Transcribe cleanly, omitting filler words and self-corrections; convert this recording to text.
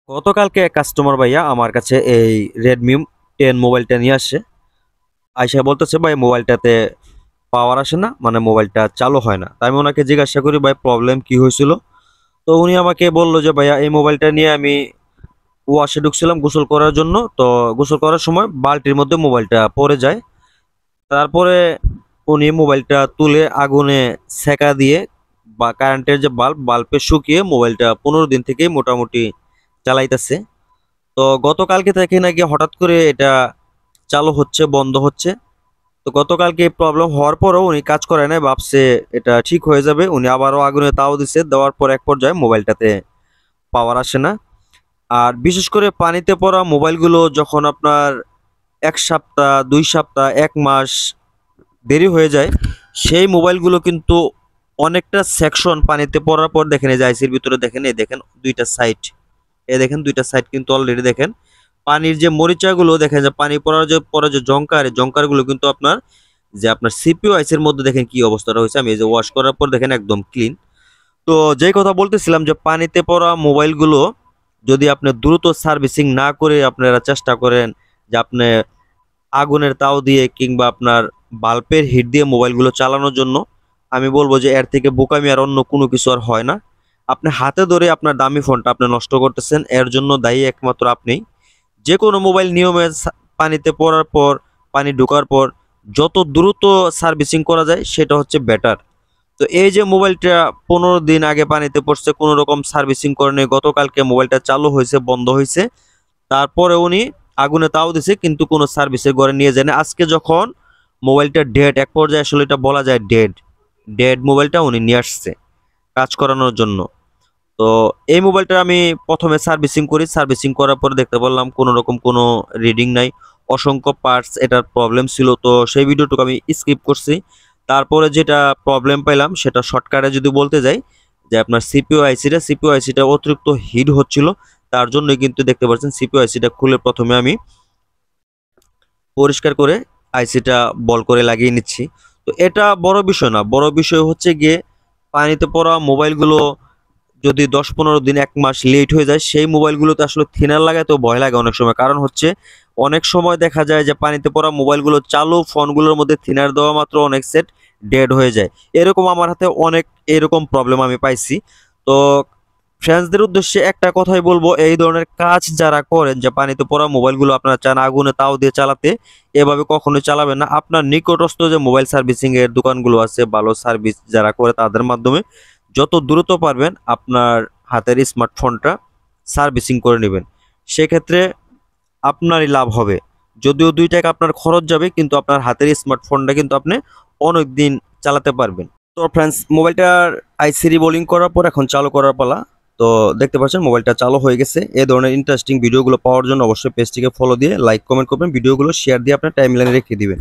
গতকালকে এক কাস্টমার ভাইয়া আমার কাছে এই Redmi 10 মোবাইলটা নিয়ে আসে। আইসা বলতেছে ভাই মোবাইলটাতে পাওয়ার আসে না, মানে মোবাইলটা চালু হয় না। তাই আমি ওনাকে জিজ্ঞাসা করি ভাই প্রবলেম কি হয়েছিল। তো উনি আমাকে বললো যে ভাইয়া এই মোবাইলটা নিয়ে আমি ওয়াশে ঢুকছিলাম গোসল করার জন্য। তো গোসল করার সময় বালতির মধ্যে মোবাইলটা পড়ে যায়। তারপরে উনি মোবাইলটা তুলে আগুনে সেকা দিয়ে বা কারেন্টের যে বাল্বে শুকিয়ে মোবাইলটা 15 দিন থেকে মোটামুটি চালাইতেছে। তো গতকালকে থেকে নাকি হঠাৎ করে এটা চালু হচ্ছে বন্ধ হচ্ছে। তো গতকালকে প্রবলেম হওয়ার পরেও উনি কাজ করে নাই, ভাবছে এটা ঠিক হয়ে যাবে। উনি আবারও আগুনে তাও দিছে, দেওয়ার পর এক পর্যায়ে মোবাইলটাতে পাওয়ার আসে না। আর বিশেষ করে পানিতে পড়া মোবাইলগুলো যখন আপনার 1 সপ্তাহ 2 সপ্তাহ 1 মাস দেরি হয়ে যায়, সেই মোবাইলগুলো কিন্তু অনেকটা সেকশন পানিতে পড়ার পর দেখেন, এই যে আইসির ভিতরে দেখেন, এই দেখেন দুইটা সাইড, এই দেখেন দুইটা সাইড কিন্তু অলরেডি দেখেন পানির যে মরিচাগুলো দেখেন, যে পানি পড়ার যে পরে যে জংকার, এই জংকারগুলো কিন্তু আপনার সিপিইউ আইসির মধ্যে দেখেন কি অবস্থাটা হয়েছে। আমি এই যে ওয়াশ করার পর দেখেন একদম ক্লিন। তো যেই কথা বলতেছিলাম যে পানিতে পড়া মোবাইলগুলো যদি আপনি দ্রুত সার্ভিসিং না করে আপনারা চেষ্টা করেন যে আপনি আগুনের তাও দিয়ে কিংবা আপনার বাল্বের হিট দিয়ে মোবাইলগুলো চালানোর জন্য, আমি বলবো যে এর থেকে বোকামি আর অন্য কোনো কিছু আর হয় না। আপনি হাতে ধরে আপনার দামি ফোনটা আপনি নষ্ট করতেছেন, এর জন্য দায়ী একমাত্র আপনি। যে কোনো মোবাইল নিয়মে পানিতে পড়ার পর, পানি ঢোকার পর যত দ্রুত সার্ভিসিং করা যায় সেটা হচ্ছে বেটার। তো এই যে মোবাইলটা 15 দিন আগে পানিতে পড়ছে, কোনো রকম সার্ভিসিং করেনি, গতকালকে মোবাইলটা চালু হয়েছে বন্ধ হয়েছে, তারপরে উনি আগুনে তাও দিছে কিন্তু কোনো সার্ভিসের ঘরে নিয়ে যায় না। আজকে যখন মোবাইলটা ডেড, এক পর্যায়ে আসলে এটা বলা যায় ডেড, ডেড মোবাইলটা উনি নিয়ে আসছে কাজ করানোর জন্য। তো এই মোবাইলটা আমি প্রথমে সার্ভিসিং করি, সার্ভিসিং করার পরে দেখতে পারলাম কোনো রকম কোনো রিডিং নাই, অসংখ্য পার্টস এটার প্রবলেম ছিল। তো সেই ভিডিওটুকু আমি স্কিপ করছি। তারপরে যেটা প্রবলেম পেলাম সেটা শর্টকাটে যদি বলতে যাই, যে আপনার সিপিইউ আইসিটা অতিরিক্ত হিট হচ্ছিল, তার জন্যই কিন্তু দেখতে পাচ্ছেন সিপিইউ আইসিটা খুলে প্রথমে আমি পরিষ্কার করে আইসিটা বল করে লাগিয়ে নিচ্ছি। তো এটা বড় বিষয় না, বড় বিষয় হচ্ছে গিয়ে পানিতে পড়া মোবাইলগুলো যদি 10-15 দিন 1 মাস লেট হয়ে যায়, সেই মোবাইলগুলোতে আসলে থিনার লাগাতে ভয় লাগে অনেক সময়। কারণ হচ্ছে অনেক সময় দেখা যায় যে পানিতে পড়া মোবাইলগুলো চালু ফোনগুলোর মধ্যে থিনার দেওয়া মাত্র অনেক সেট ডেড হয়ে যায়। এরকম আমার হাতে অনেক এরকম প্রবলেম আমি পাইছি। তো ফ্রেন্ডসদের উদ্দেশ্যে একটা কথাই বলবো, এই ধরনের কাজ যারা করেন যে পানিতে পড়া মোবাইলগুলো আপনারা চান আগুনে তাও দিয়ে চালাতে, এভাবে কখনোই চালাবেন না। আপনার নিকটস্থ যে মোবাইল সার্ভিসিং এর দোকানগুলো আছে, ভালো সার্ভিস যারা করে, তাদের মাধ্যমে যত দ্রুত পারবেন আপনার হাতের স্মার্টফোনটা সার্ভিসিং করে নেবেন। সেক্ষেত্রে আপনারই লাভ হবে। যদিও 2 টাকা আপনার খরচ যাবে, কিন্তু আপনার হাতের স্মার্টফোনটা কিন্তু আপনি অনেক দিন চালাতে পারবেন। তো ফ্রেন্ডস, মোবাইলটার আইসি রিবোলিং করার পর এখন চালু করার পালা। তো দেখতে পাচ্ছেন মোবাইলটা চালু হয়ে গেছে। এই ধরনের ইন্টারেস্টিং ভিডিওগুলো পাওয়ার জন্য অবশ্যই পেজটিকে ফলো দিয়ে লাইক কমেন্ট করবেন, ভিডিওগুলো শেয়ার দিয়ে আপনার টাইমলাইনে রেখে দিবেন।